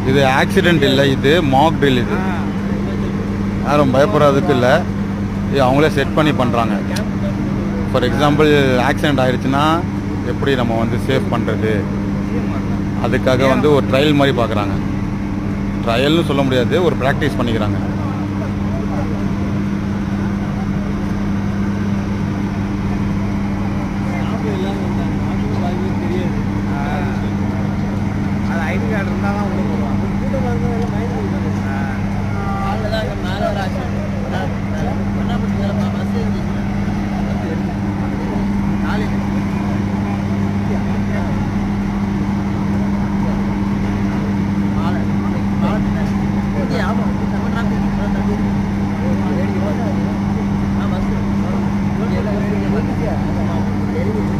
இது ஆக்சிடென்ட் இல்லை, இது மாக் ட்ரில். இது யாரும் பயப்படுறதுக்கு இல்லை, இது அவங்களே செட் பண்ணி பண்ணுறாங்க. ஃபார் எக்ஸாம்பிள் ஆக்சிடெண்ட் ஆகிடுச்சுன்னா எப்படி நம்ம வந்து சேவ் பண்ணுறது, அதுக்காக வந்து ஒரு ட்ரையல் மாதிரி பார்க்குறாங்க. ட்ரையல்னு சொல்ல முடியாது, ஒரு ப்ராக்டிஸ் பண்ணிக்கிறாங்க. ஐடி கார்டு இருந்தால் தான்